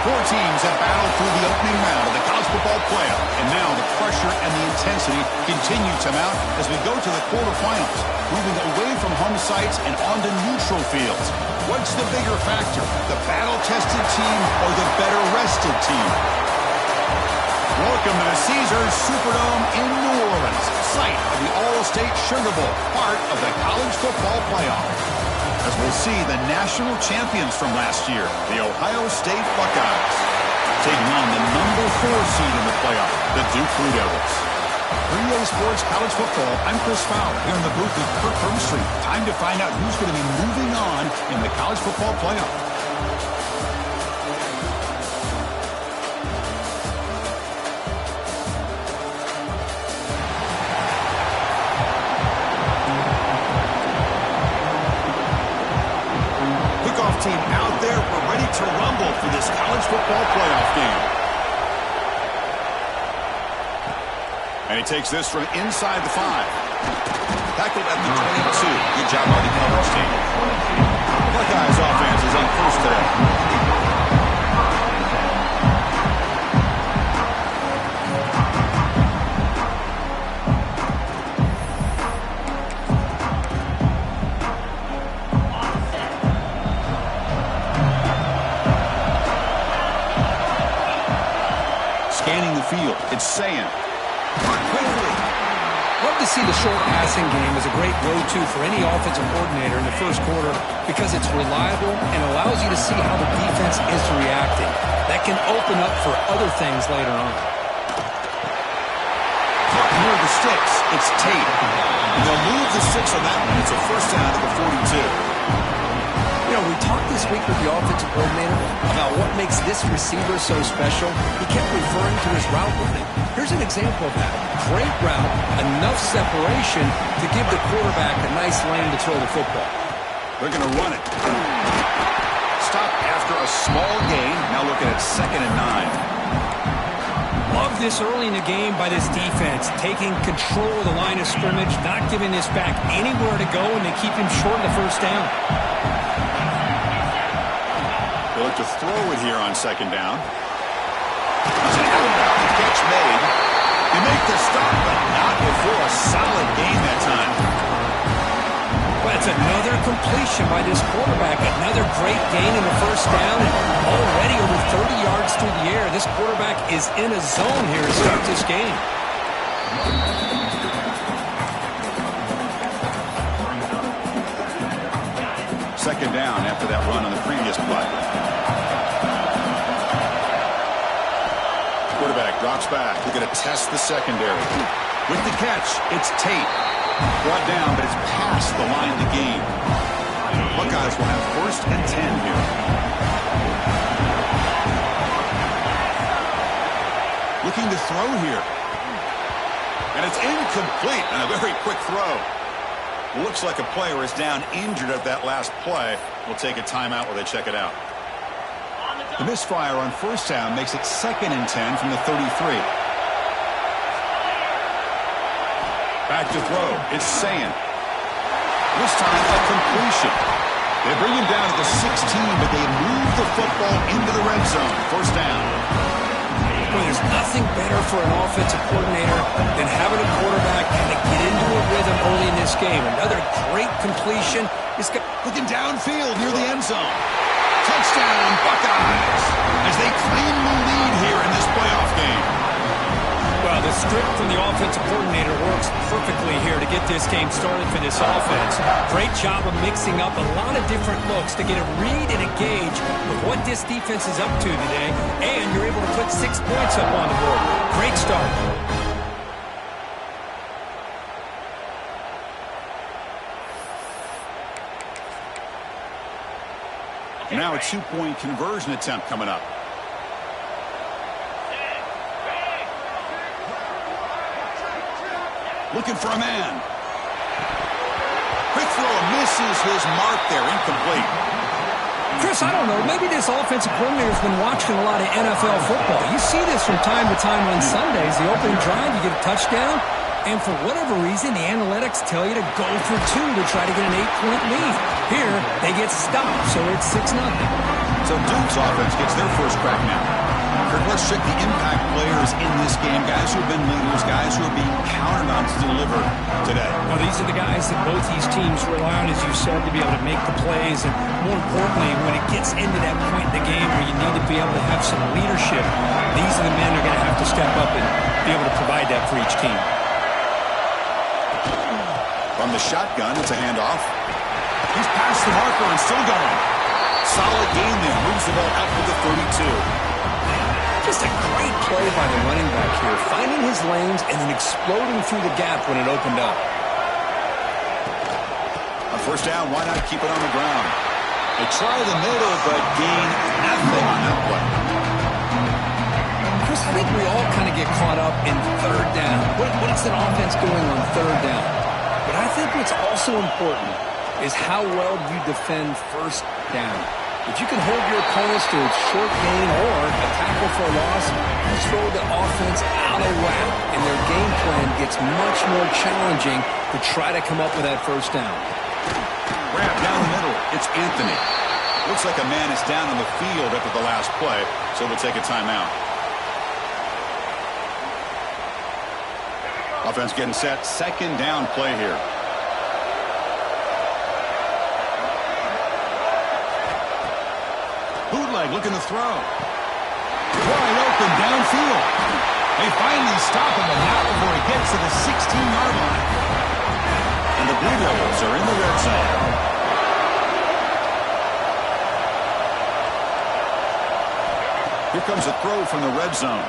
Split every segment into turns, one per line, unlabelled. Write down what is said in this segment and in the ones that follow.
Four teams have battled through the opening round of the college football playoff, and now the pressure and the intensity continue to mount as we go to the quarterfinals, moving away from home sites and onto neutral fields. What's the bigger factor, the battle-tested team or the better-rested team? Welcome to the Caesars Superdome in New Orleans, site of the All-State Sugar Bowl, part of the college football playoff. As we'll see the national champions from last year, the Ohio State Buckeyes, taking on the number 4 seed in the playoff, the Duke Blue Devils. For EA Sports College Football, I'm Chris Fowler, here in the booth with Kirk Herbstreit. Time to find out who's going to be moving on in the college football playoff. Team out there, we're ready to rumble for this college football playoff game. And he takes this from inside the 5. Tackled at the 22. Good job by the coverage team. Buckeyes offense is on first today. Scanning the field, it's saying.
Love to see the short passing game as a great go-to for any offensive coordinator in the first quarter because it's reliable and allows you to see how the defense is reacting. That can open up for other things later on.
Near the sticks, it's Tate. And they'll move the 6 on that one. It's a first down at the 42.
You know, we talked this week with the offensive coordinator about what makes this receiver so special. He kept referring to his route running. Here's an example of that. Great route, enough separation to give the quarterback a nice lane to throw the football.
They're going to run it. Stop after a small gain. Now looking at 2nd and 9.
Love this early in the game by this defense, taking control of the line of scrimmage, not giving this back anywhere to go, and they keep him short of the first down.
They look to throw it here on 2nd down. It's an out-of-bounds catch made. They make the stop, but not before a solid gain that time.
Well, it's another completion by this quarterback. Another great gain in the first down. And already over 30 yards through the air. This quarterback is in a zone here to start this game.
2nd down after that run on the previous play. Quarterback drops back. They're going to test the secondary. With the catch, it's Tate. Brought down, but it's past the line of the game. Buckeyes will have 1st and 10 here. Looking to throw here. And it's incomplete and a very quick throw. Looks like a player is down injured at that last play. We'll take a timeout while they check it out. The misfire on 1st down makes it 2nd and 10 from the 33. Back to throw. It's Sayin. This time a completion. They bring him down to the 16, but they move the football into the red zone. 1st down.
Well, there's nothing better for an offensive coordinator than having a quarterback kind of get into a rhythm early in this game. Another great completion.
Looking downfield near the end zone. Touchdown, Buckeyes, as they claim the lead here in this playoff game.
Well, the script from the offensive coordinator works perfectly here to get this game started for this offense. Great job of mixing up a lot of different looks to get a read and a gauge of what this defense is up to today, and you're able to put 6 points up on the board. Great start.
Now a 2-point conversion attempt coming up. Looking for a man. Quick throw, misses his mark there, incomplete.
Chris, I don't know. Maybe this offensive coordinator's been watching a lot of NFL football. You see this from time to time on Sundays. The opening drive, you get a touchdown, and for whatever reason, the analytics tell you to go for 2 to try to get an 8-point lead. Here, they get stopped, so it's 6-0.
So Duke's offense gets their first crack now. Kirk, let's check the impact players in this game. Guys who have been leaders, guys who are being counted on to deliver today.
Well, these are the guys that both these teams rely on, as you said, to be able to make the plays. And more importantly, when it gets into that point in the game where you need to be able to have some leadership, these are the men who are going to have to step up and be able to provide that for each team.
From the shotgun, it's a handoff. He's past the marker and still going. Solid gain there. Moves the ball out to the 32.
Just a great play by the running back here, finding his lanes and then exploding through the gap when it opened up.
On first down, why not keep it on the ground? They try the middle, but gain nothing on that play.
Chris, I think we all kind of get caught up in third down. What is an offense doing on third down? But I think what's also important is how well you defend first down. If you can hold your opponents to a short gain or a tackle for a loss, you throw the offense out of whack, and their game plan gets much more challenging to try to come up with that first down.
Grab down the middle. It's Anthony. Looks like a man is down on the field after the last play, so we'll take a timeout. Offense getting set. Second down play here. Bootleg looking to throw. Wide open downfield. They finally stop him, but not before he gets to the 16-yard line. And the Blue Devils are in the red zone. Here comes a throw from the red zone.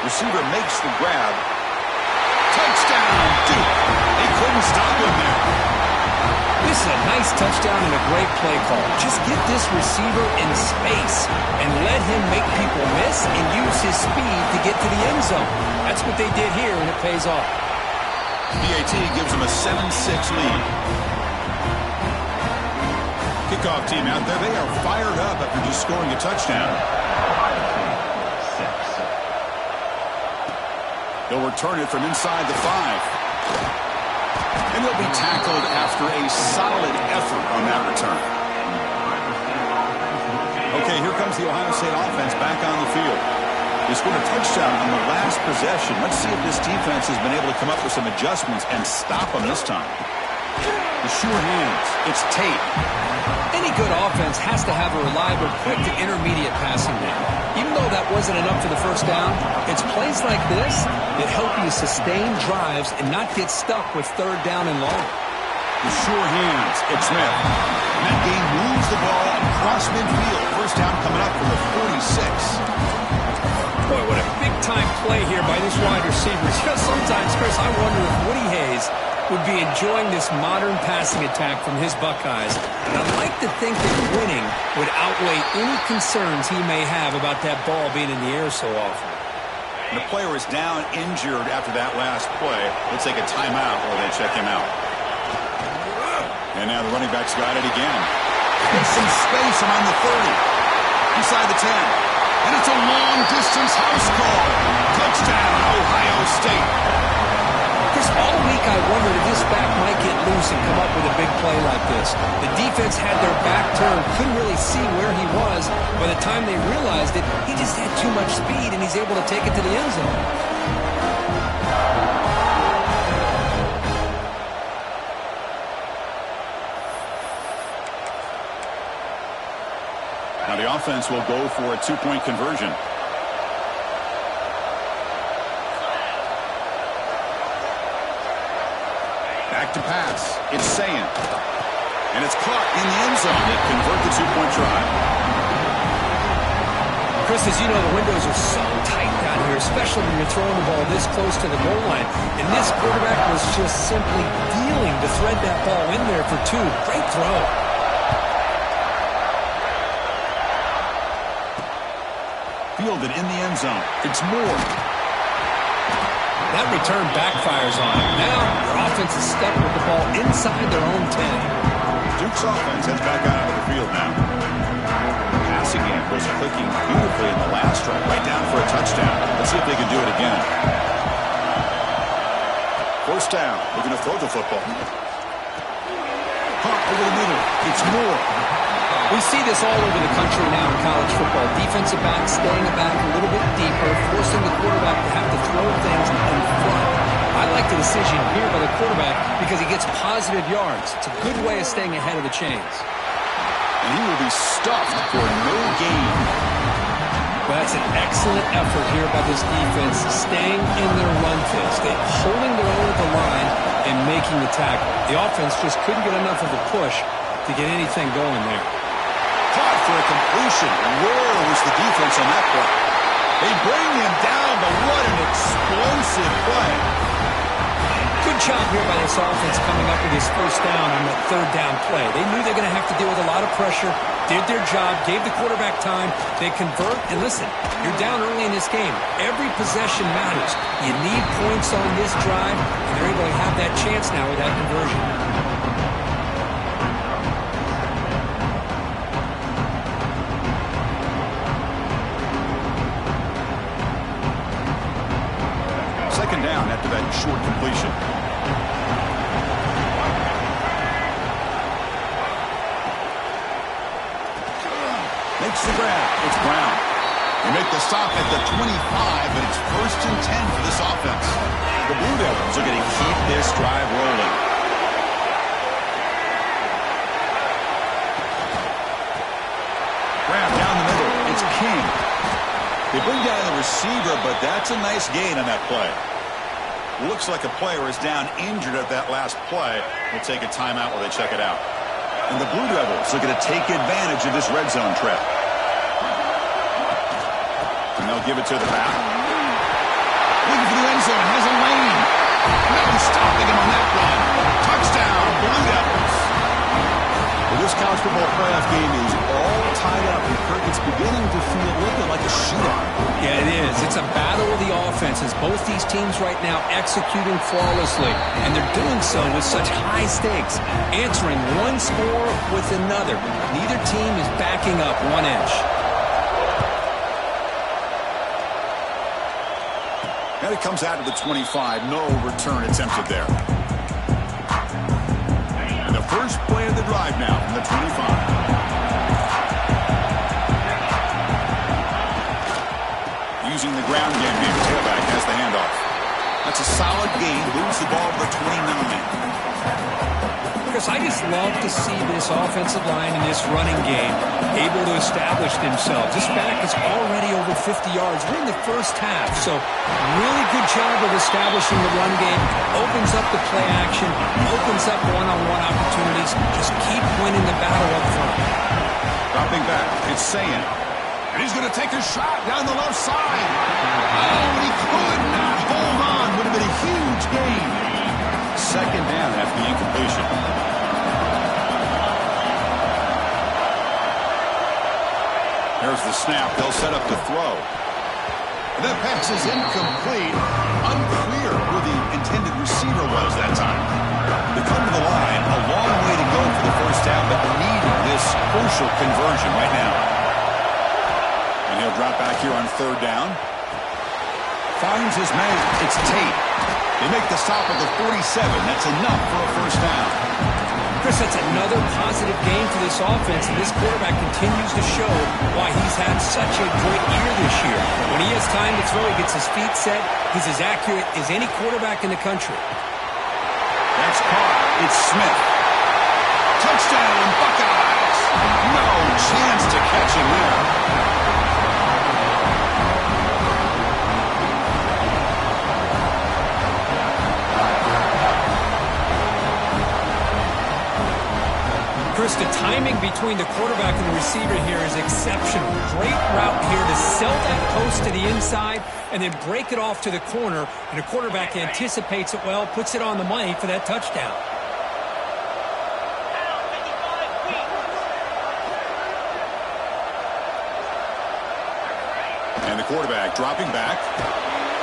Receiver makes the grab. Touchdown, Duke. They couldn't stop him there.
This is a nice touchdown and a great play call. Just get this receiver in space and let him make people miss and use his speed to get to the end zone. That's what they did here, and it pays off.
PAT gives them a 7-6 lead. Kickoff team out there. They are fired up after just scoring a touchdown. They'll return it from inside the 5. And he'll be tackled after a solid effort on that return. Okay, here comes the Ohio State offense back on the field. They scored a touchdown on the last possession. Let's see if this defense has been able to come up with some adjustments and stop them this time. The sure hands. It's Tate.
Any good offense has to have a reliable, quick to intermediate passing game. Even though that wasn't enough for the first down, it's plays like this that help you sustain drives and not get stuck with third down and long.
The sure hands. It's Smith. And that game moves the ball across midfield. First down coming up from the 46.
Boy, what a big-time play here by this wide receiver. Just sometimes, Chris, I wonder if Woody Hayes would be enjoying this modern passing attack from his Buckeyes. And I'd like to think that winning would outweigh any concerns he may have about that ball being in the air so often.
The player is down injured after that last play. Let's take a timeout while they check him out. And now the running back's got it again. Gets some space around the 30. Inside the 10. And it's a long-distance house call. Touchdown, Ohio State.
Chris, all week I wondered if this back might get loose and come up with a big play like this. The defense had their back turned, couldn't really see where he was. By the time they realized it, he just had too much speed, and he's able to take it to the end zone.
Now the offense will go for a two-point conversion. Back to pass. It's Sayin. And it's caught in the end zone. They convert the two-point try.
Chris, as you know, the windows are so tight down here, especially when you're throwing the ball this close to the goal line. And this quarterback was just simply dealing to thread that ball in there for two. Great throw.
Fielded in the end zone. It's Moore.
That return backfires on him. Now their offense is stuck with the ball inside their own 10.
Duke's offense heads back out of the field now. The passing game was clicking beautifully in the last drive, right down for a touchdown. Let's see if they can do it again. First down. They're going to throw the football. Caught over the middle. It's Moore.
We see this all over the country now in college football. Defensive backs staying back a little bit deeper, forcing the quarterback to have to throw things in front. I like the decision here by the quarterback because he gets positive yards. It's a good way of staying ahead of the chains.
And he will be stuffed for no gain.
Well, that's an excellent effort here by this defense, staying in their run fist, holding their own at the line and making the tackle. The offense just couldn't get enough of a push to get anything going there.
Caught for a completion. Where was the defense on that play? They bring him down, but what an explosive play.
Good job here by this offense coming up with his first down on that third down play. They knew they were going to have to deal with a lot of pressure, did their job, gave the quarterback time. They convert, and listen, you're down early in this game. Every possession matters. You need points on this drive, and they're able to have that chance now with that conversion.
Second down after that short completion. Makes the grab. It's Brown. They make the stop at the 25, but it's 1st and 10 for this offense. The Blue Devils are going to keep this drive rolling. Grab down the middle. It's King. They bring down the receiver, but that's a nice gain on that play. Looks like a player is down injured at that last play. We'll take a timeout while they check it out. And the Blue Devils are going to take advantage of this red zone trap. And they'll give it to the back. Looking for the end zone. Has a lane. No stopping him on that run. Touchdown, Blue Devils. Well, this college football playoff game is all tied up. It's beginning to feel a little bit like a shootout.
Yeah, it is. It's a battle of the offenses. Both these teams right now executing flawlessly, and they're doing so with such high stakes, answering one score with another. Neither team is backing up 1 inch.
And it comes out to the 25. No return attempted there. And the first play of the drive now from the 25. Using the ground game here. Tailback has the handoff. That's a solid gain. Moves the ball to the 29.
Chris, I just love to see this offensive line in this running game able to establish themselves. This back is already over 50 yards. We're in the first half, so really good job of establishing the run game. Opens up the play action, opens up one-on-one opportunities. Just keep winning the battle up front.
Dropping back, it's Sayan. And he's going to take a shot down the left side. Oh, he could not hold on. Would have been a huge gain. Second down after the incompletion. There's the snap. They'll set up the throw. And that pass is incomplete. Unclear who the intended receiver was that time. They come to the line. A long way to go for the first down, but needing this crucial conversion right now. And he'll drop back here on third down. Finds his man. It's Tate. They make the stop at the 47. That's enough for a first down.
Chris, that's another positive game for this offense, and this quarterback continues to show why he's had such a great year this year. When he has time to throw, he gets his feet set. He's as accurate as any quarterback in the country.
That's caught. It's Smith. Touchdown, Buckeyes. No chance to catch him there.
Chris, the timing between the quarterback and the receiver here is exceptional. Great route here to sell that post to the inside and then break it off to the corner. And the quarterback anticipates it well, puts it on the money for that touchdown.
And the quarterback dropping back.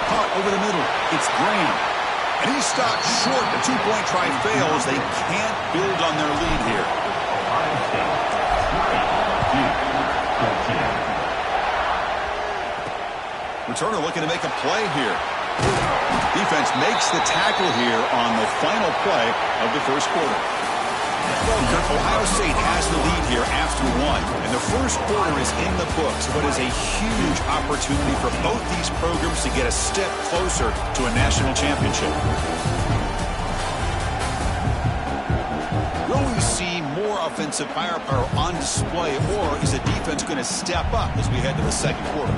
Caught over the middle. It's Graham. And he's stopped short. The two-point try fails. They can't build on their lead here. Returner looking to make a play here. Defense makes the tackle here on the final play of the first quarter. Well, Kirk, Ohio State has the lead here after one, and the first quarter is in the books. What is a huge opportunity for both these programs to get a step closer to a national championship. Will we see more offensive firepower on display, or is the defense going to step up as we head to the second quarter?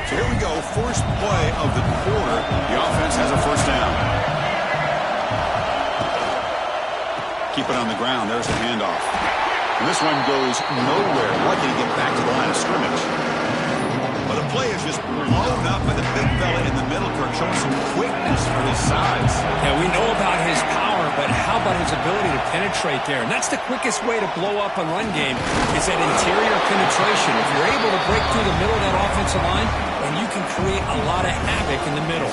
So here we go, first play of the quarter. The offense has a first down. Keep it on the ground. There's a handoff. And this one goes nowhere. Lucky to get back to the line of scrimmage. But the play is just blown up by the big fella in the middle, Kirk, showing some quickness for his size.
Yeah, we know about his power, but how about his ability to penetrate there? And that's the quickest way to blow up a run game is that interior penetration. If you're able to break through the middle of that offensive line, then you can create a lot of havoc in the middle.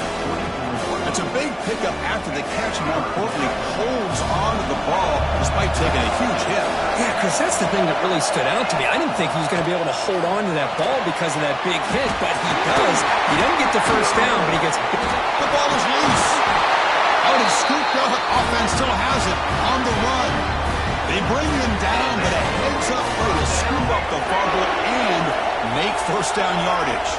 It's a big pickup after the catch, and more importantly, holds on to the ball despite taking a huge hit.
Yeah, because that's the thing that really stood out to me. I didn't think he was going to be able to hold on to that ball because of that big hit, but he does. He doesn't get the first down, but he gets...
The ball is loose. Oh, he scooped up. Offense still has it on the run. They bring him down, but a heads-up play to scoop up the fumble and make first down yardage.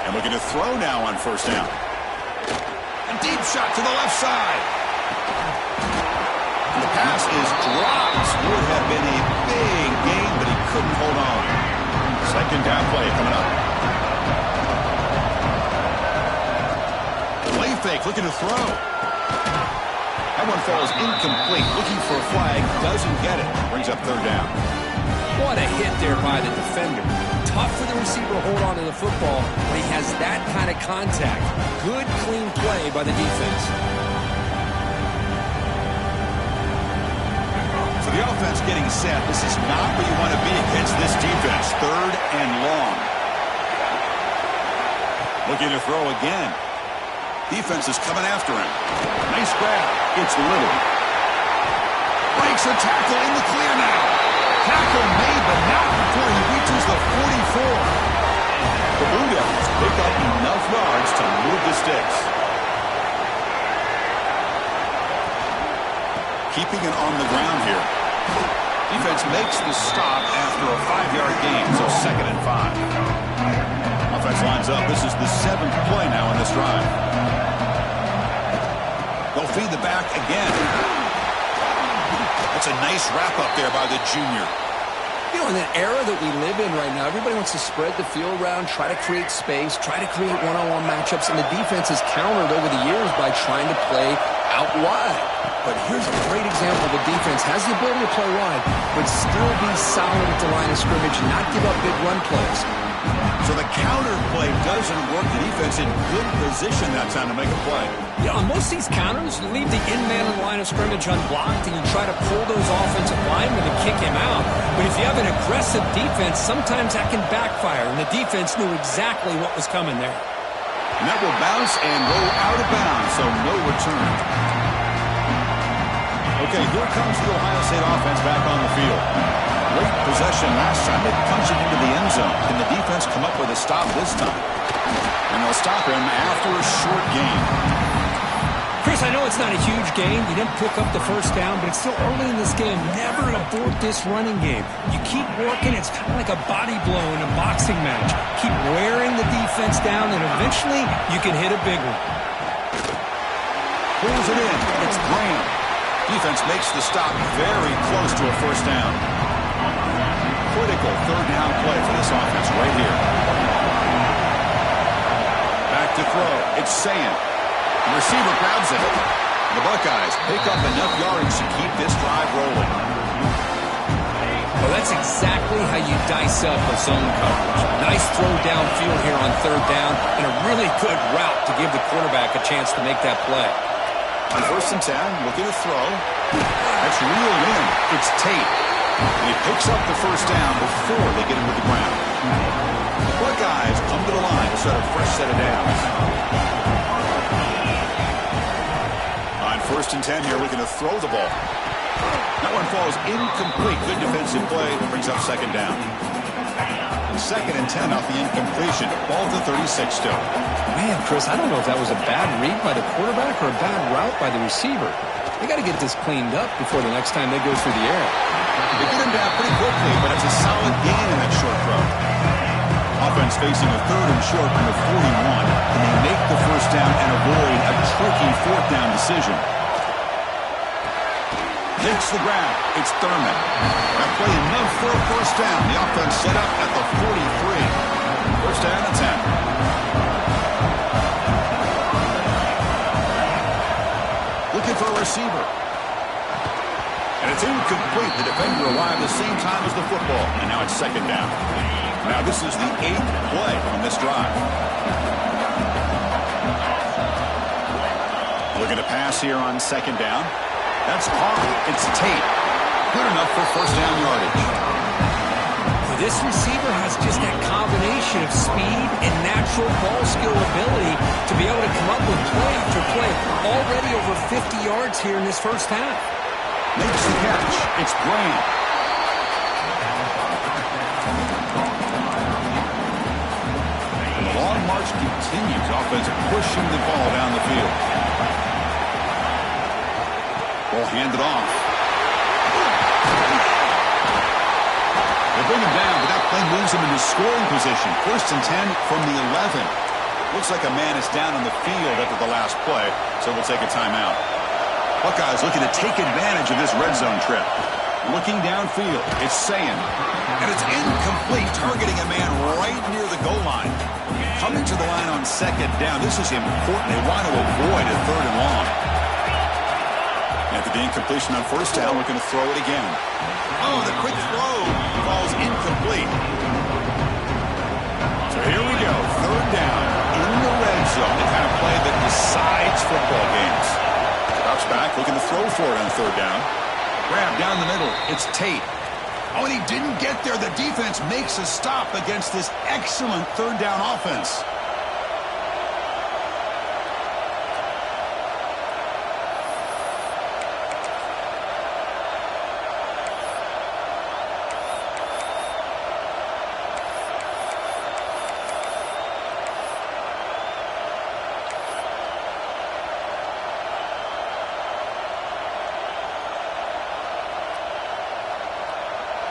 And looking to throw now on first down. A deep shot to the left side. And the pass is dropped. Would have been a big gain, but he couldn't hold on. Second down play coming up. Play fake, looking to throw. That one falls incomplete. Looking for a flag, doesn't get it. Brings up third down.
What a hit there by the defender. Tough for the receiver to hold on to the football when he has that kind of contact. Good, clean play by the defense.
So the offense getting set. This is not where you want to be against this defense. Third and long. Looking to throw again. Defense is coming after him. Nice grab. It's Little. Breaks a tackle in the clear now. Tackle made, but not before he reaches the 44. The Blue Devils pick up enough yards to move the sticks. Keeping it on the ground here. Defense makes the stop after a 5-yard gain, so 2nd and 5. Offense lines up. This is the 7th play now in this drive. They'll feed the back again. That's a nice wrap-up there by the junior.
You know, in the era that we live in right now, everybody wants to spread the field around, try to create space, try to create one-on-one matchups, and the defense has countered over the years by trying to play out wide. But here's a great example. The defense has the ability to play wide, but still be solid at the line of scrimmage and not give up big run plays.
So the counter play doesn't work. The defense in good position that time to make a play.
Yeah, on most of these counters, you leave the in-man in the line of scrimmage unblocked, and you try to pull those offensive linemen to kick him out. But if you have an aggressive defense, sometimes that can backfire, and the defense knew exactly what was coming there.
And that will bounce and go out of bounds, so no return. Okay, here comes the Ohio State offense back on the field. Great possession last time. They punched it into the end zone. Can the defense come up with a stop this time? And they'll stop him after a short gain.
Chris, I know it's not a huge gain. You didn't pick up the first down, but it's still early in this game. Never abort this running game. You keep working. It's kind of like a body blow in a boxing match. Keep wearing the defense down, and eventually you can hit a big one.
Pulls it in. It's Graham. Defense makes the stop very close to a first down. Critical third down play for this offense right here. Back to throw. It's Sayan. The receiver grabs it. The Buckeyes pick up enough yardage to keep this drive rolling.
Well, that's exactly how you dice up a zone coverage. Nice throw downfield here on third down, and a really good route to give the quarterback a chance to make that play.
On 1st and 10, looking to throw. That's reeled in. It's Tate. And he picks up the first down before they get him to the ground. The Buckeyes come to the line to set a fresh set of downs. On 1st and 10 here, looking to throw the ball. That one falls incomplete. Good defensive play. Brings up 2nd down. 2nd and 10 off the incompletion. Ball to 36 still.
Man, Chris, I don't know if that was a bad read by the quarterback or a bad route by the receiver. They got to get this cleaned up before the next time they go through the air.
They get him down pretty quickly, but it's a solid gain in that short throw. Offense facing a third and short from the 41. Can they make the first down and avoid a tricky fourth down decision? Makes the grab. It's Thurman. That play enough for a first down. The offense set up at the 43. First down and 10. Looking for a receiver. And it's incomplete. The defender arrived the same time as the football. And now it's second down. Now this is the 8th play on this drive. Looking to pass here on second down. That's hard. It's Tate. Good enough for first down yardage.
This receiver has just that combination of speed and natural ball skill ability to be able to come up with play after play. Already over 50 yards here in this first half.
Makes the catch. It's Graham. And the long march continues. Offense pushing the ball down the field. Ball handed off. They bring him down, but that play moves him into scoring position. First and 10 from the 11. Looks like a man is down on the field after the last play, so we'll take a timeout. Buckeyes looking to take advantage of this red zone trip. Looking downfield, it's Sayin. And it's incomplete, targeting a man right near the goal line. Coming to the line on second down. This is important. They want to avoid a third and long. After the incompletion on first down, we're going to throw it again. Oh, the quick throw falls incomplete. So here we go. Third down in the red zone. The kind of play that decides football games. Drops back, looking to throw for it on third down. Grab down the middle. It's Tate. Oh, and he didn't get there. The defense makes a stop against this excellent third down offense.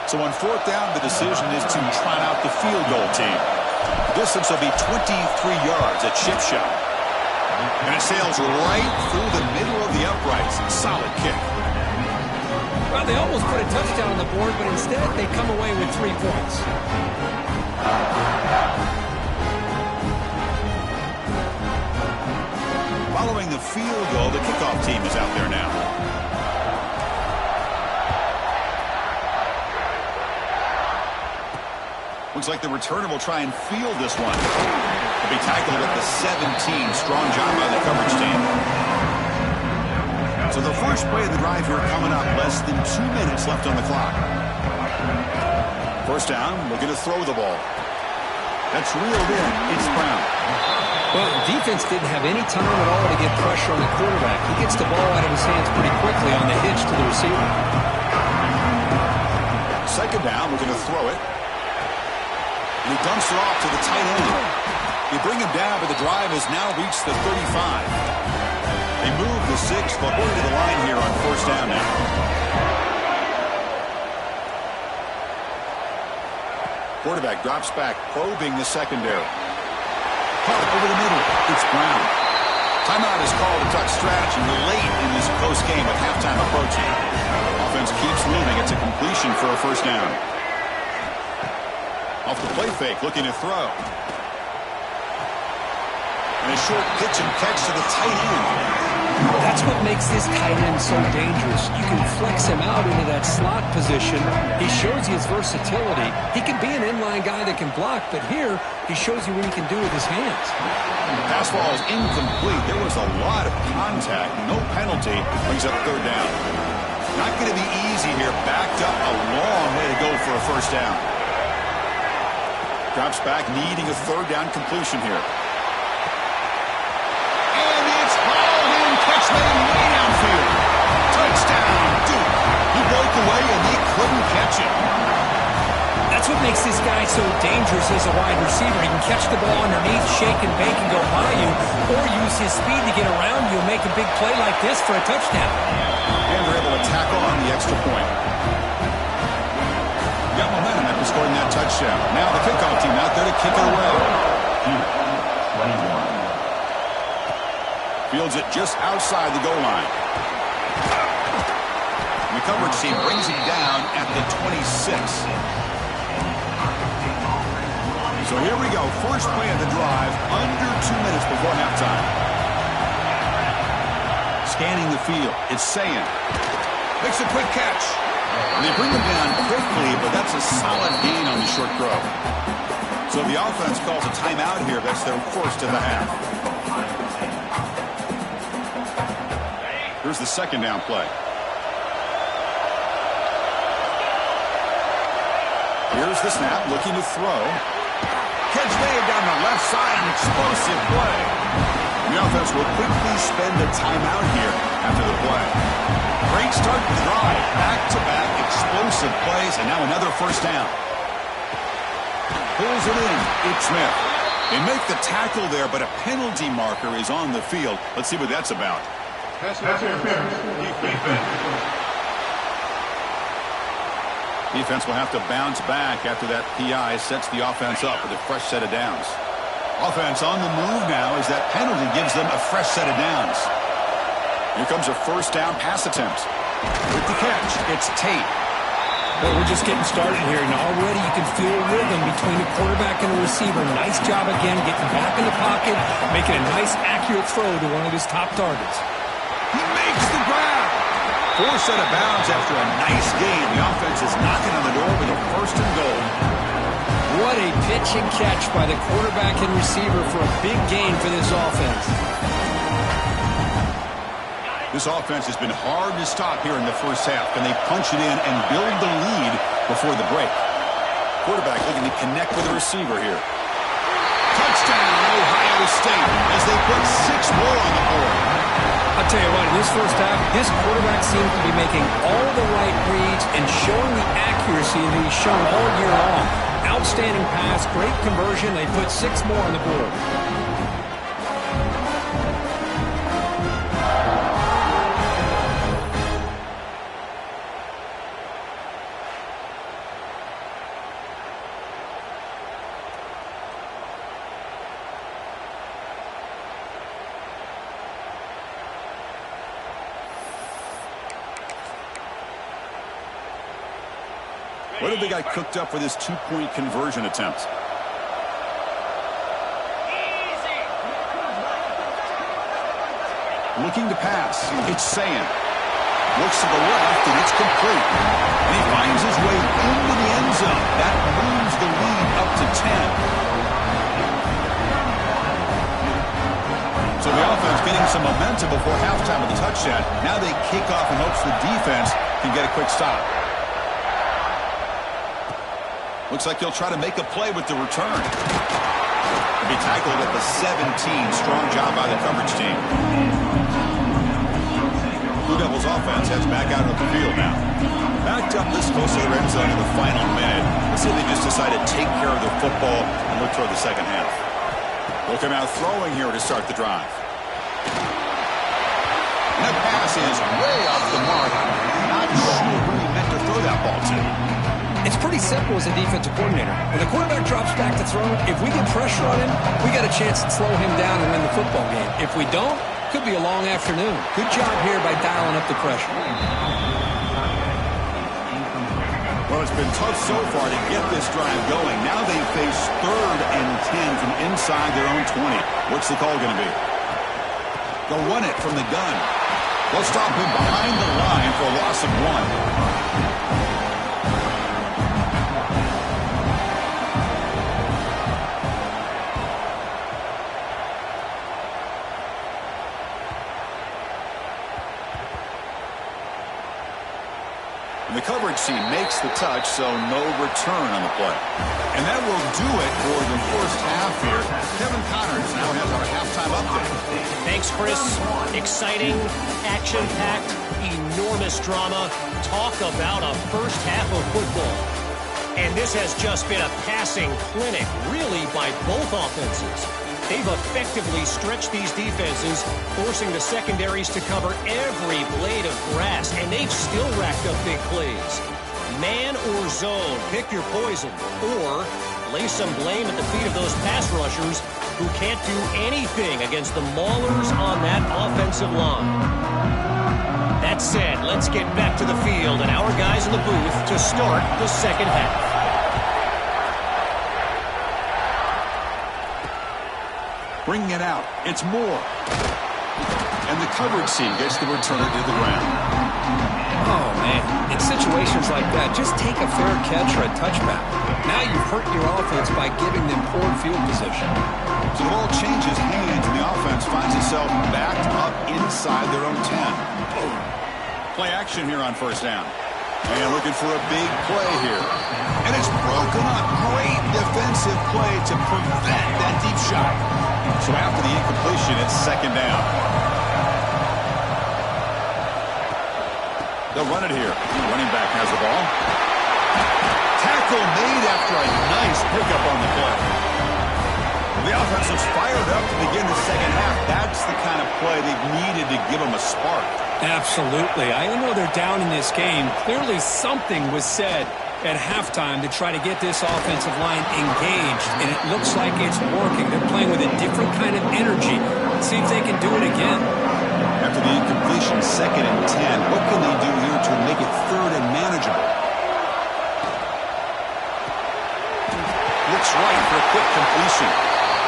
So on fourth down, the decision is to trot out the field goal team. The distance will be 23 yards at chip shot. And it sails right through the middle of the uprights. Solid kick.
Well, they almost put a touchdown on the board, but instead they come away with 3 points.
Following the field goal, the kickoff team is out there now. Looks like the returner will try and field this one. He'll be tackled at the 17. Strong job by the coverage team. So the first play of the drive here coming up. Less than 2 minutes left on the clock. First down, looking to throw the ball. That's reeled in. It's Brown.
Well, the defense didn't have any time at all to get pressure on the quarterback. He gets the ball out of his hands pretty quickly on the hitch to the receiver.
Second down, looking to throw it. And he dumps it off to the tight end. You bring him down, but the drive has now reached the 35. They move the 6, but we're to the line here on first down now. Quarterback drops back, probing the secondary. Caught over the middle. It's Brown. Timeout is called to talk strategy late in this close game with halftime approaching. Offense keeps moving. It's a completion for a first down. Off the play fake, looking to throw. And a short pitch and catch to the tight end.
That's what makes this tight end so dangerous. You can flex him out into that slot position. He shows you his versatility. He can be an inline guy that can block, but here he shows you what he can do with his hands.
Pass ball is incomplete. There was a lot of contact. No penalty. Brings up third down. Not going to be easy here. Backed up a long way to go for a first down. Drops back, needing a third down completion here. And it's hauled in. Catch made way downfield. Touchdown, Duke. He broke away and he couldn't catch it.
That's what makes this guy so dangerous as a wide receiver. He can catch the ball underneath, shake and bake and go by you, or use his speed to get around you and make a big play like this for a touchdown.
And they're able to tack on the extra point. Got momentum after scoring that touchdown. Now the kickoff team out there to kick it away.
21.
Fields it just outside the goal line. The coverage team brings him down at the 26. So here we go. First play of the drive, under 2 minutes before halftime. Scanning the field. It's Sayan. Makes a quick catch. They bring him down quickly, but that's a solid gain on the short throw. So the offense calls a timeout here. That's their first of the half. Here's the second down play. Here's the snap, looking to throw. Catch made down the left side, an explosive play. The offense will quickly spend a timeout here after the play. Great start to the drive. Back-to-back explosive plays, and now another first down. Pulls it in. It's Smith. They make the tackle there, but a penalty marker is on the field. Let's see what that's about.
Pass interference.
Defense will have to bounce back after that PI sets the offense up with a fresh set of downs. Offense on the move now as that penalty gives them a fresh set of downs. Here comes a first down pass attempt. With the catch, it's Tate.
Well, we're just getting started here, and already you can feel a rhythm between the quarterback and the receiver. Nice job again getting back in the pocket, making a nice, accurate throw to one of his top targets.
He makes the grab. Forced out of bounds after a nice gain. The offense is knocking on the door with a first and goal.
What a pitch and catch by the quarterback and receiver for a big gain for this offense.
This offense has been hard to stop here in the first half. Can they punch it in and build the lead before the break? Quarterback looking to connect with the receiver here. Touchdown, Ohio State, as they put 6 more on the board.
I'll tell you what, in this first half, this quarterback seems to be making all the right reads and showing the accuracy that he's shown all year long. Outstanding pass, great conversion. They put 6 more on the board.
What have they got cooked up for this 2-point conversion attempt? Looking to pass. It's Sayan. Looks to the left, and it's complete. And he finds his way into the end zone. That moves the lead up to 10. So the offense getting some momentum before halftime with the touchdown. Now they kick off in hopes the defense can get a quick stop. Looks like he'll try to make a play with the return. He'll be tackled at the 17. Strong job by the coverage team. Blue Devils offense heads back out of the field now. Backed up this close to the red zone in the final minute. Let's see if they just decide to take care of the football and look toward the second half. They'll come out throwing here to start the drive. And that pass is way off the mark. Not sure who he meant to throw that ball to.
It's pretty simple as a defensive coordinator. When the quarterback drops back to throw, if we get pressure on him, we got a chance to slow him down and win the football game. If we don't, could be a long afternoon. Good job here by dialing up the pressure.
Well, it's been tough so far to get this drive going. Now they face 3rd and 10 from inside their own 20. What's the call going to be? They'll run it from the gun. They'll stop him behind the line for a loss of 1. The coverage team makes the touch, so no return on the play. And that will do it for the first half here. Kevin Connors now has our halftime update.
Thanks, Chris. Exciting, action-packed, enormous drama. Talk about a first half of football. And this has just been a passing clinic, really, by both offenses. They've effectively stretched these defenses, forcing the secondaries to cover every blade of grass, and they've still racked up big plays. Man or zone, pick your poison, or lay some blame at the feet of those pass rushers who can't do anything against the maulers on that offensive line. That said, let's get back to the field and our guys in the booth to start the second half.
Bringing it out. It's Moore. And the coverage team gets the returner to the ground.
Oh, man. In situations like that, just take a fair catch or a touchback. Now you've hurt your offense by giving them poor field position.
So the ball changes hands, and the offense finds itself backed up inside their own 10. Play action here on first down. And looking for a big play here. And it's broken up. Great defensive play to prevent that deep shot. So after the incompletion, it's second down. They'll run it here. The running back has the ball. Tackle made after a nice pickup on the play. The offense is fired up to begin the second half. That's the kind of play they've needed to give them a spark.
Absolutely. I know they're down in this game. Clearly something was said at halftime to try to get this offensive line engaged, and it looks like it's working. They're playing with a different kind of energy. Let's see if they can do it again.
After the incompletion, 2nd and 10, what can they do here to make it 3rd and manageable? Looks right for a quick completion.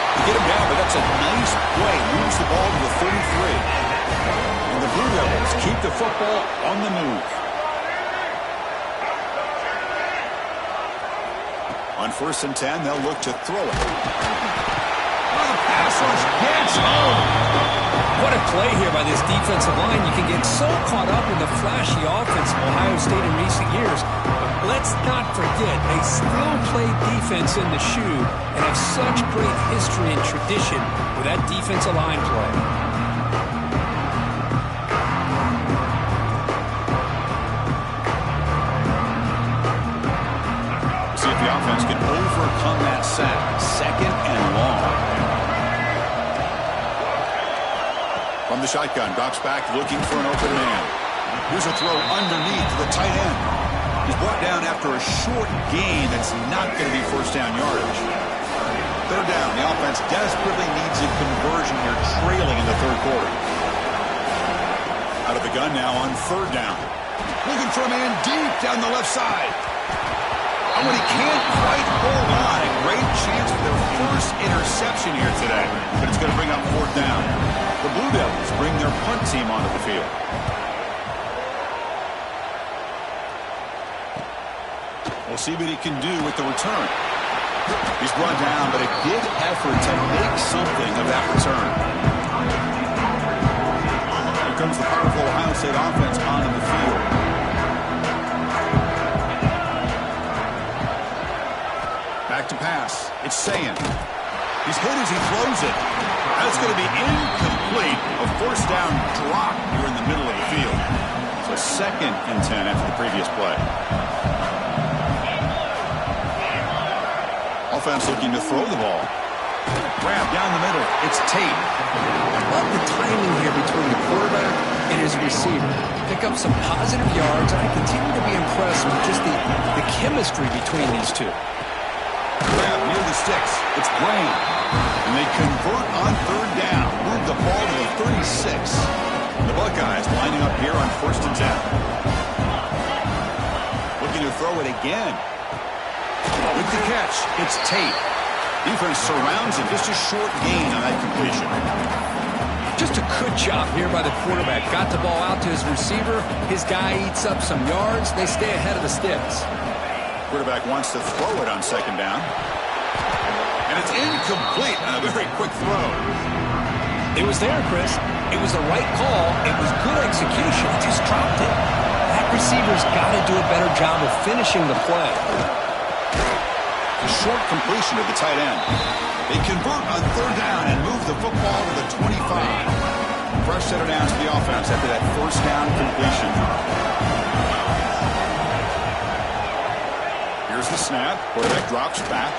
They get him down, but that's a nice play. Moves the ball to the 33. And the Blue Devils keep the football on the move. On 1st and 10, they'll look to throw it. Oh, the pass rush gets home.
What a play here by this defensive line. You can get so caught up in the flashy offense of Ohio State in recent years. But let's not forget, they still play defense in the shoe and have such great history and tradition with that defensive line play.
Offense can overcome that sack. 2nd and long. From the shotgun, drops back looking for an open man. Here's a throw underneath to the tight end. He's brought down after a short gain that's not going to be first down yardage. 3rd down. The offense desperately needs a conversion here, trailing in the 3rd quarter. Out of the gun now on 3rd down. Looking for a man deep down the left side. And when he can't quite hold on, a great chance for their first interception here today. But it's going to bring up 4th down. The Blue Devils bring their punt team onto the field. We'll see what he can do with the return. He's brought down, but a good effort to make something of that return. Here comes the powerful Ohio State offense onto the field. Back to pass. It's Sayin. He's hit as he throws it. That's going to be incomplete. A first down drop here in the middle of the field. So 2nd and 10 after the previous play. Offense looking to throw the ball. Grab down the middle. It's Tate.
I love the timing here between the quarterback and his receiver. Pick up some positive yards, and I continue to be impressed with just the chemistry between these two.
Grab near the sticks. It's Blaine. And they convert on 3rd down. Move the ball to the 36. The Buckeyes lining up here on 1st and 10. Looking to throw it again. With the catch, it's Tate. Defense surrounds him. Just a short gain on that completion.
Just a good job here by the quarterback. Got the ball out to his receiver. His guy eats up some yards. They stay ahead of the sticks.
Quarterback wants to throw it on 2nd down. And it's incomplete on a very quick throw.
It was there, Chris. It was the right call. It was good execution. He just dropped it. That receiver's got to do a better job of finishing the play.
A short completion to the tight end. They convert on 3rd down and move the football to the 25. Fresh set of downs to the offense after that first down completion. Here's the snap. Quarterback drops back.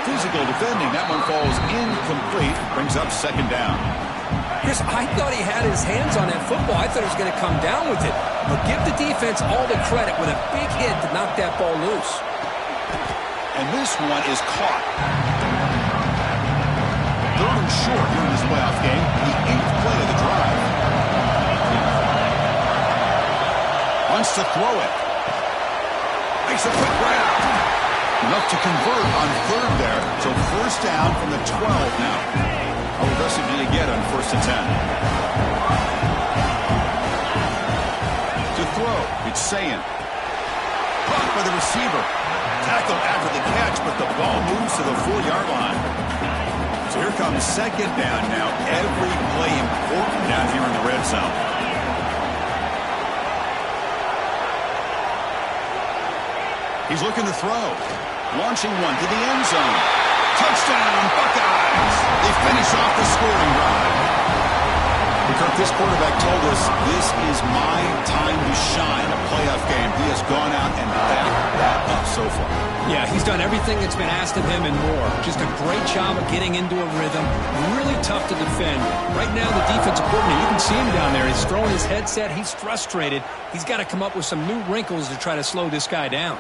Physical defending. That one falls incomplete. Brings up second down.
Chris, I thought he had his hands on that football. I thought he was going to come down with it. But give the defense all the credit with a big hit to knock that ball loose.
And this one is caught. Third and short here in this playoff game. The 8th play of the drive. Wants to throw it. Makes a quick grab. Enough to convert on third there. So first down from the 12 now. How aggressive do you get on first and 10? To throw, it's saying. Caught by the receiver. Tackle after the catch, but the ball moves to the 4-yard line. So here comes second down now. Every play important down here in the red zone. He's looking to throw. Launching one to the end zone. Touchdown, Buckeyes! They finish off the scoring drive. Kirk, this quarterback told us this is my time to shine. A playoff game. He has gone out and backed that up so far.
Yeah, he's done everything that's been asked of him and more. Just a great job of getting into a rhythm. Really tough to defend. Right now, the defensive coordinator, you can see him down there. He's throwing his headset. He's frustrated. He's got to come up with some new wrinkles to try to slow this guy down.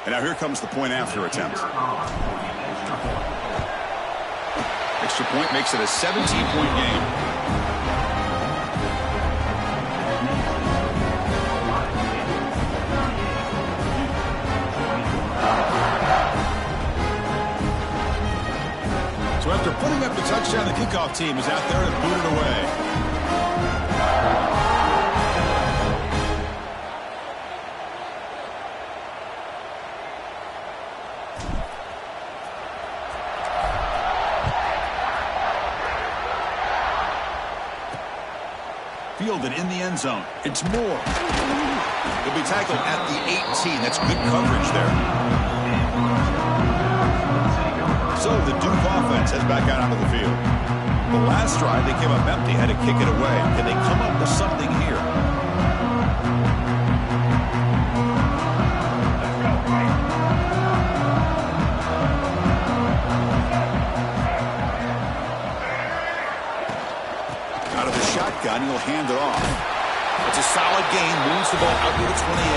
And now here comes the point after attempt. Extra point makes it a 17-point game. So after putting up the touchdown, the kickoff team is out there to boot it away. Fielded in the end zone. It's Moore. He'll be tackled at the 18. That's good coverage there. So the Duke offense heads back out onto the field. The last drive, they came up empty, had to kick it away. Can they come up with something here? Shotgun, he'll hand it off. It's a solid gain, moves the ball out to the 28.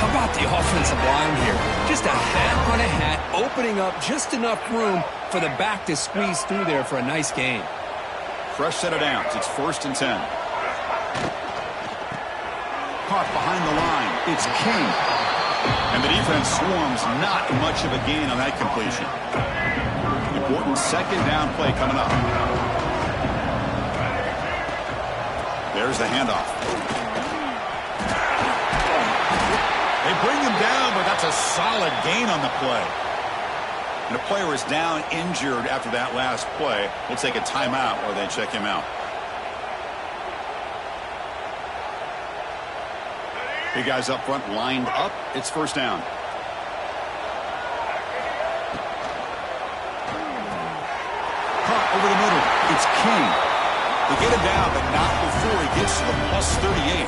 How about the offensive line here? Just a hat on a hat, opening up just enough room for the back to squeeze through there for a nice gain.
Fresh set of downs. It's first and 10. Caught behind the line. It's King. And the defense swarms. Not much of a gain on that completion. Important second down play coming up. There's the handoff. They bring him down, but that's a solid gain on the play. And the player is down injured after that last play. We'll take a timeout or they check him out. Big guys up front lined up. It's first down. Caught over the middle. It's King. They get him down, but not before he gets to the plus 38.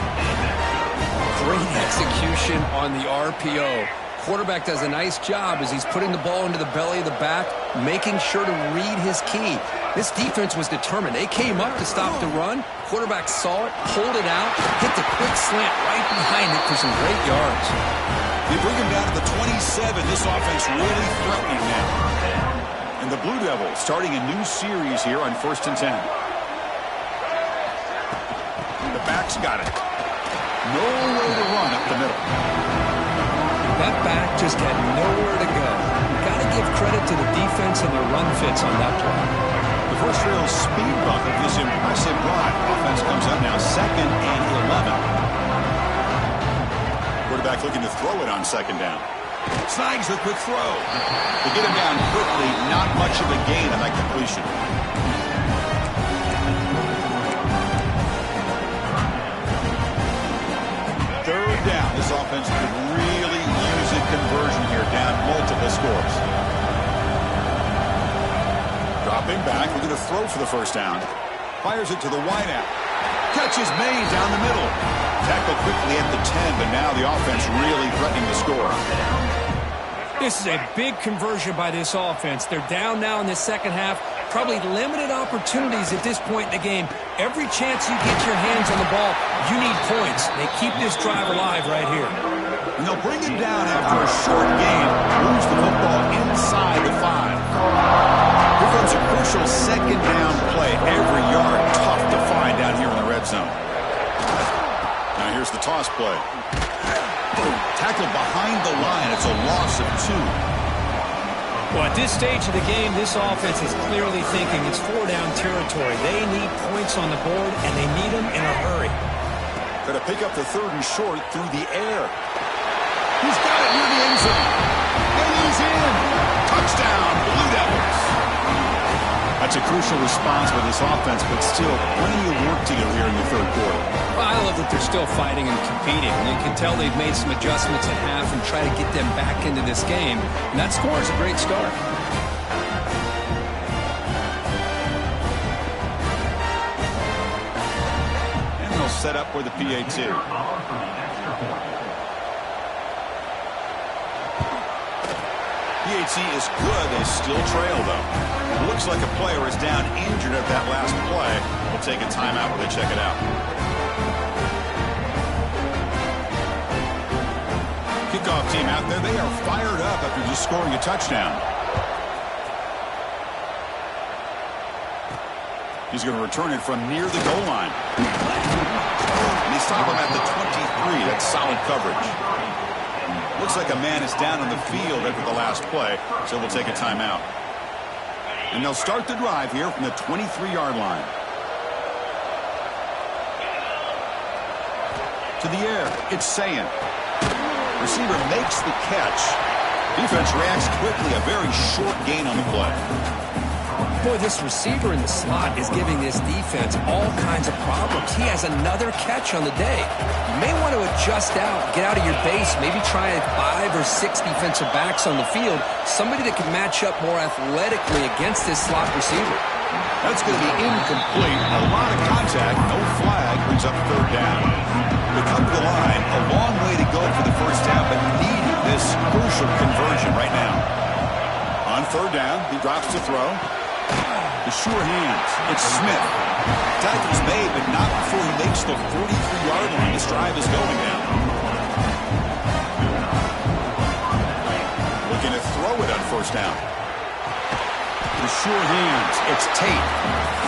Great execution on the RPO. Quarterback does a nice job as he's putting the ball into the belly of the back, making sure to read his key. This defense was determined. They came up to stop the run. Quarterback saw it, pulled it out, hit the quick slant right behind it for some great yards.
They bring him down to the 27. This offense really threatening now. And the Blue Devils starting a new series here on first and 10. The back's got it. No way to run up the middle.
That back just had nowhere to go. Got to give credit to the defense and their run fits on that play.
The first real speed bump of this impressive drive. Offense comes up now second and 11. Quarterback looking to throw it on second down. Snags the quick throw. They get him down quickly. Not much of a gain on that completion. Third down. This offense could really use a conversion here. Down multiple scores. Dropping back. We're going to throw for the first down. Fires it to the wideout. Catch is made down the middle. Tackle quickly at the 10, but now the offense really threatening to score.
This is a big conversion by this offense. They're down now in the second half. Probably limited opportunities at this point in the game. Every chance you get your hands on the ball, you need points. They keep this drive alive right here.
And they'll bring him down after a short gain. Moves the football inside the 5. Here comes a crucial second down play. Every yard tough to find down here in the red zone. Now here's the toss play. Boom. Tackled behind the line. It's a loss of 2.
Well, at this stage of the game, this offense is clearly thinking it's 4-down territory. They need points on the board, and they need them in a hurry.
Going to pick up the 3rd and short through the air. He's got it near the end zone. And he's in. Touchdown, Blue Devils. That's a crucial response by this offense, but still plenty of work to do here in the 3rd quarter.
Well, I love that they're still fighting and competing. You can tell they've made some adjustments at half and try to get them back into this game. And that score is a great start.
And they'll set up for the PAT. PAT is good. They still trail, though. It looks like a player is down injured at that last play. We'll take a timeout while they check it out. Kickoff team out there. They are fired up after just scoring a touchdown. He's going to return it from near the goal line. And they stop him at the 23. That's solid coverage. Looks like a man is down on the field after the last play, so we'll take a timeout. And they'll start the drive here from the 23-yard line. To the air, it's Sayin. Receiver makes the catch. Defense reacts quickly, a very short gain on the play.
Boy, this receiver in the slot is giving this defense all kinds of problems. He has another catch on the day. You may want to adjust out, get out of your base, maybe try 5 or 6 defensive backs on the field, somebody that can match up more athletically against this slot receiver.
That's going to be incomplete. A lot of contact, no flag, brings up 3rd down. They come to the line, a long way to go for the first down, but need this crucial conversion right now. On 3rd down, he drops to throw. The sure hands. It's Smith. Tackle's made, but not before he makes the 43-yard line. This drive is going now. Looking to throw it on 1st down. The sure hands. It's Tate.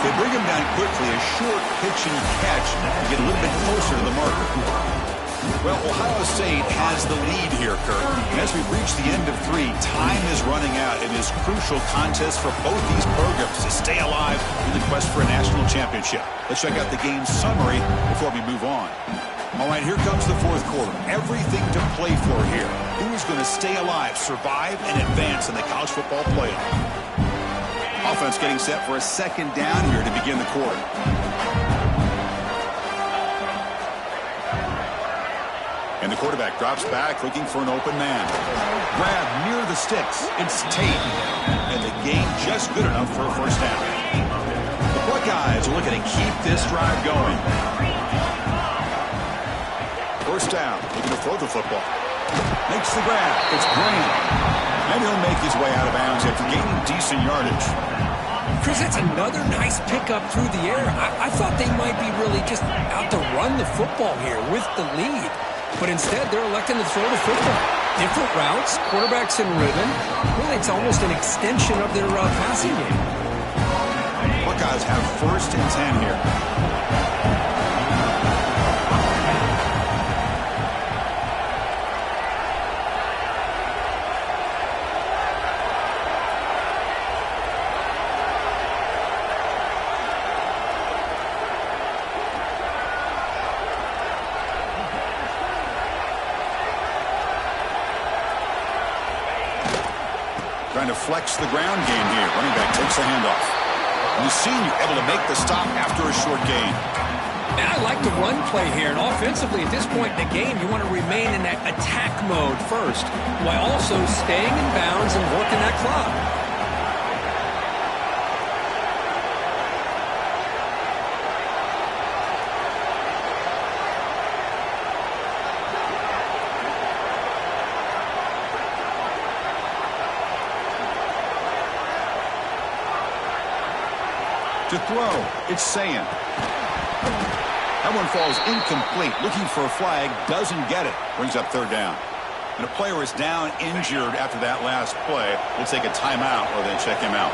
They bring him down quickly. A short pitch and catch to get a little bit closer to the marker. Well, Ohio State has the lead here, Kurt. And as we reach the end of 3, time is running out in this crucial contest for both these programs to stay alive in the quest for a national championship. Let's check out the game summary before we move on. All right, here comes the 4th quarter. Everything to play for here. Who is going to stay alive, survive, and advance in the college football playoff? Offense getting set for a 2nd down here to begin the quarter. And the quarterback drops back, looking for an open man. Grab near the sticks. It's Tate. And the gain just good enough for a 1st down. The Buckeyes are looking to keep this drive going. 1st down, looking to throw the football. Makes the grab. It's Graham. And he'll make his way out of bounds after gaining decent yardage.
Chris, that's another nice pickup through the air. I thought they might be really just out to run the football here with the lead. But instead, they're electing to throw the football. Different routes, quarterbacks in rhythm. Really, it's almost an extension of their passing game.
Buckeyes have 1st and 10 here. Trying to flex the ground game here. Running back takes the handoff. And the senior able to make the stop after a short gain.
And I like the run play here. And offensively, at this point in the game, you want to remain in that attack mode first, while also staying in bounds and working that clock.
To throw, it's Sayin. That one falls incomplete. Looking for a flag, doesn't get it. Brings up third down. And a player is down injured after that last play. We'll take a timeout or then check him out.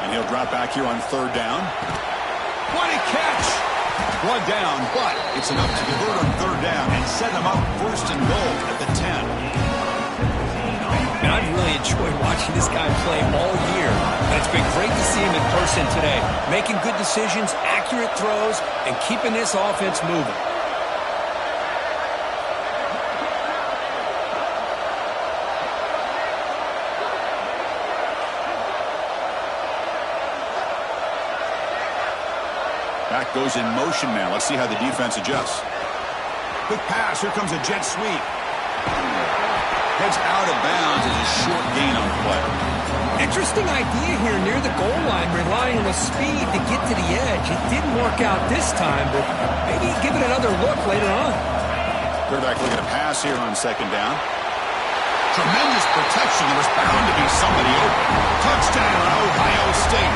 And he'll drop back here on third down. What a catch! One down, but it's enough to convert on third down and set him up first and goal at the 10.
And I've really enjoyed watching this guy play all year. And it's been great to see him in person today. Making good decisions, accurate throws, and keeping this offense moving.
Back goes in motion now. Let's see how the defense adjusts. Quick pass. Here comes a jet sweep. Heads out of bounds as a short gain on the play.
Interesting idea here near the goal line, relying on the speed to get to the edge. It didn't work out this time, but maybe give it another look later on.
Quarterback looking to pass here on second down. Tremendous protection. There was bound to be somebody open. Touchdown, Ohio State.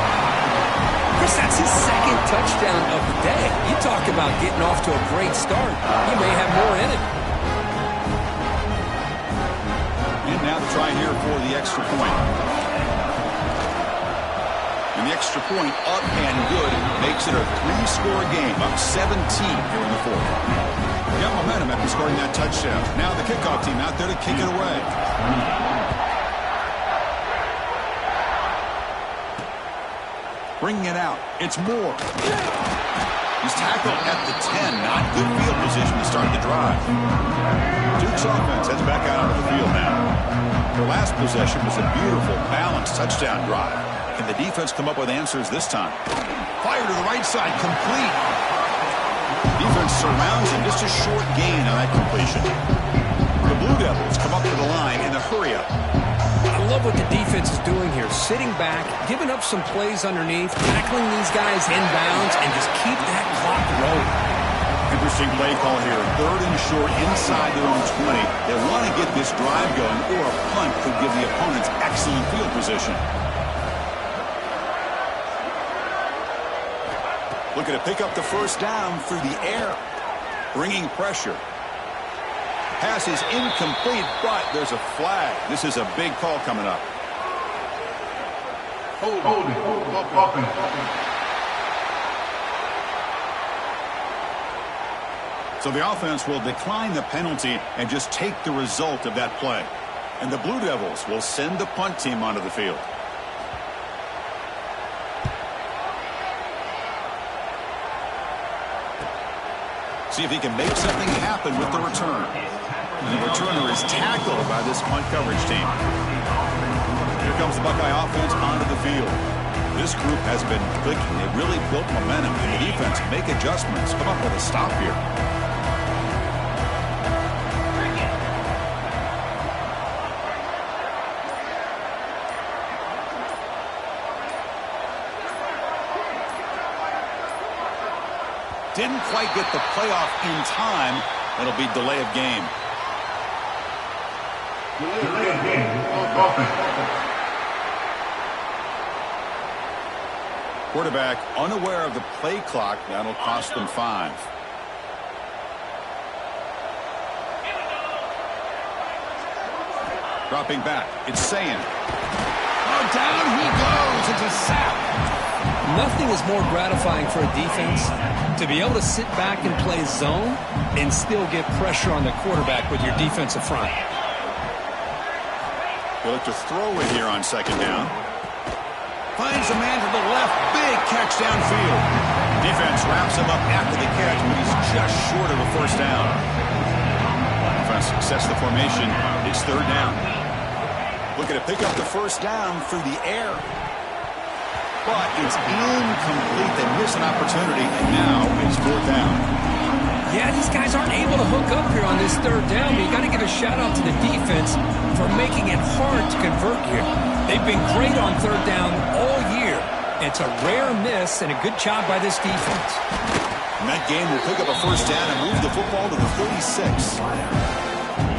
Chris, that's his second touchdown of the day. You talk about getting off to a great start. You may have more in it.
And now the try here for the extra point. And the extra point up and good makes it a 3-score game, up 17 here in the fourth. Got momentum after scoring that touchdown. Now the kickoff team out there to kick it away. Bringing it out. It's Moore. He's tackled at the 10. Not good field position to start the drive. Duke's offense heads back out onto the field now. Their last possession was a beautiful, balanced touchdown drive. Can the defense come up with answers this time? Fire to the right side, complete. Defense surrounds him, just a short gain on that completion. The Blue Devils come up to the line in the hurry-up.
I love what the defense is doing here. Sitting back, giving up some plays underneath, tackling these guys inbounds, and just keep that clock rolling.
Interesting play call here. Third and short inside their own 20. They want to get this drive going, or a punt could give the opponents excellent field position. Looking to pick up the first down through the air. Bringing pressure. Pass is incomplete, but there's a flag. This is a big call coming up.
Holding.
So the offense will decline the penalty and just take the result of that play. And the Blue Devils will send the punt team onto the field. See if he can make something happen with the return. And the returner is tackled by this punt coverage team. Here comes the Buckeye offense onto the field. This group has been clicking. They really built momentum. And the defense make adjustments. Come up with a stop here. Didn't quite get the playoff in time. It'll be delay of game. Quarterback unaware of the play clock. That'll cost them 5. Dropping back. It's Sayin. Oh, down he goes. It's a sack.
Nothing is more gratifying for a defense to be able to sit back and play zone and still get pressure on the quarterback with your defensive front.
They look to throw it here on second down. Finds a man to the left. Big catch downfield. Defense wraps him up after the catch, but he's just short of a first down. Defense success the formation. It's third down. Looking to pick up the first down through the air. But it's incomplete. They miss an opportunity, and now it's fourth down.
Yeah, these guys aren't able to hook up here on this third down, but you got to give a shout-out to the defense for making it hard to convert here. They've been great on third down all year. It's a rare miss and a good job by this defense.
And that game will pick up a first down and move the football to the 36.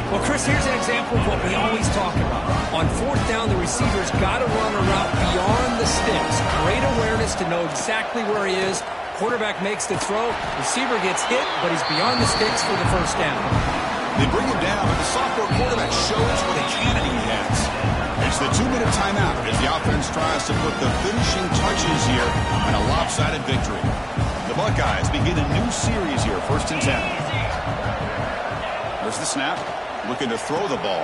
Well, Chris, here's an example of what we always talk about. On fourth down, the receiver's got to run a route beyond the sticks. Great awareness to know exactly where he is. Quarterback makes the throw. Receiver gets hit, but he's beyond the sticks for the first down.
They bring him down, but the sophomore quarterback shows what a cannon he has. It's the 2-minute timeout as the offense tries to put the finishing touches here on a lopsided victory. The Buckeyes begin a new series here, 1st and 10. There's the snap. Looking to throw the ball.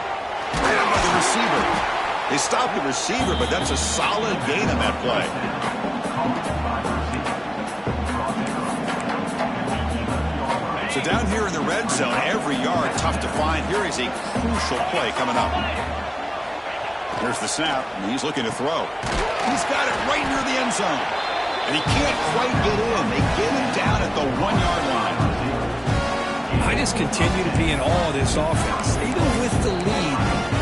Grabbed by the receiver. They stopped the receiver, but that's a solid gain on that play. So down here in the red zone, every yard tough to find. Here is a crucial play coming up. There's the snap, and he's looking to throw. He's got it right near the end zone. And he can't quite get in. They get him down at the 1-yard line.
I just continue to be in awe of this offense. Even with the lead,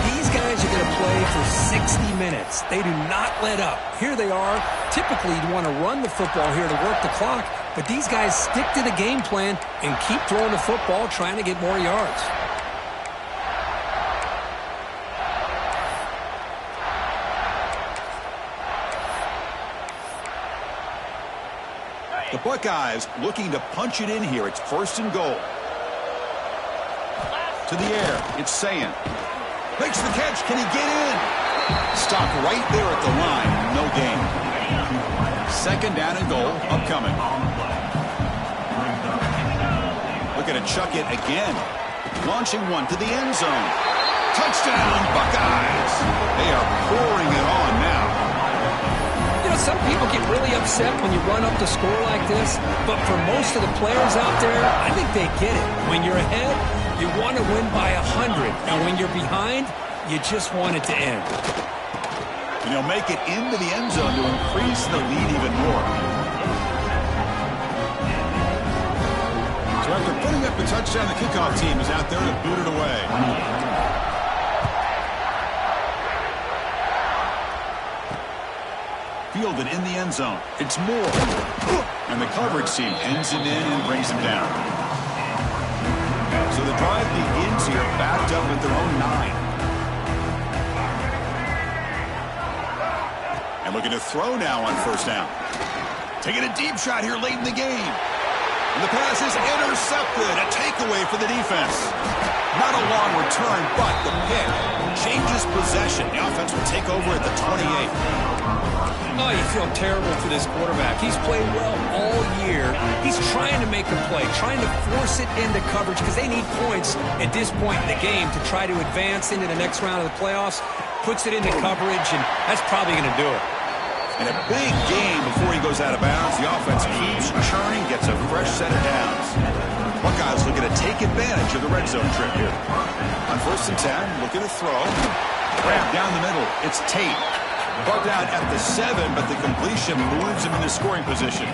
these guys are going to play for 60 minutes. They do not let up. Here they are. Typically, you'd want to run the football here to work the clock, but these guys stick to the game plan and keep throwing the football, trying to get more yards.
The Buckeyes looking to punch it in here. It's 1st and goal. To the air, it's Sayan. Makes the catch. Can he get in? Stopped right there at the line. No gain. 2nd down and goal upcoming. Looking to chuck it again. Launching one to the end zone. Touchdown, Buckeyes. They are pouring it on now.
You know, some people get really upset when you run up the score like this, but for most of the players out there, I think they get it. When you're ahead, you want to win by 100, and when you're behind, you just want it to end.
And he'll make it into the end zone to increase the lead even more. So after putting up a touchdown, the kickoff team is out there to boot it away. Fielded in the end zone. It's Moore. And the coverage team ends him in and brings him down. So the drive begins here backed up at their own 9. And looking to throw now on 1st down. Taking a deep shot here late in the game. And the pass is intercepted. A takeaway for the defense. Not a long return, but the pick changes possession. The offense will take over at the 28.
Oh, you feel terrible for this quarterback. He's played well all year. He's trying to make a play, trying to force it into coverage because they need points at this point in the game to try to advance into the next round of the playoffs. Puts it into coverage, and that's probably going to do it.
In a big game before he goes out of bounds, the offense keeps churning, gets a fresh set of downs. Buckeyes looking to take advantage of the red zone trip here. On 1st and 10, looking to throw. Grab down the middle. It's Tate. Brought down at the 7, but the completion moves him into scoring position.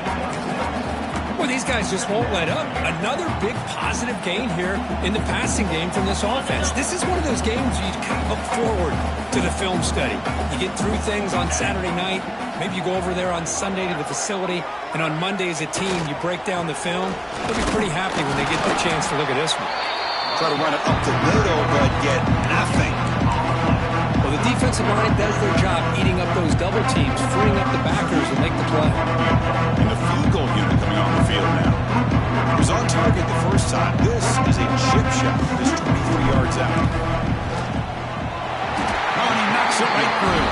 Well, these guys just won't let up. Another big positive gain here in the passing game from this offense. This is one of those games you kind of look forward to the film study. You get through things on Saturday night. Maybe you go over there on Sunday to the facility, and on Monday as a team, you break down the film. They'll be pretty happy when they get the chance to look at this one.
Try to run it up the middle, but get nothing.
Well, the defensive line does their job eating up those double teams, freeing up the backers to make the play.
And the field goal unit coming on the field now. He was on target the first time. This is a chip shot. Just 23 yards out. Oh, and he knocks it right through.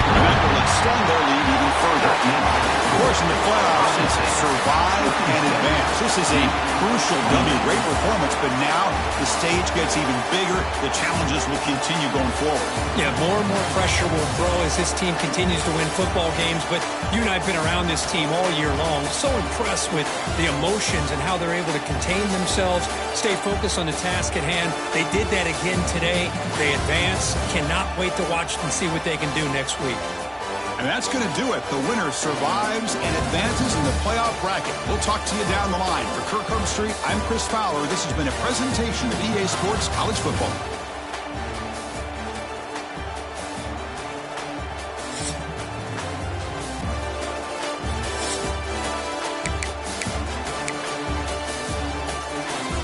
And that will extend their lead even further. Of course, in the playoffs, it's survive and advance. This is a crucial W. Great performance, but now the stage gets even bigger. The challenges will continue going forward.
Yeah, more and more pressure will grow as this team continues to win football games, but you and I have been around this team all year long. So impressed with the emotions and how they're able to contain themselves, stay focused on the task at hand. They did that again today. They advance. Cannot wait to watch and see what they can do next week.
And that's going to do it. The winner survives and advances in the playoff bracket. We'll talk to you down the line. For Kirk Herbstreit, I'm Chris Fowler. This has been a presentation of EA Sports College Football.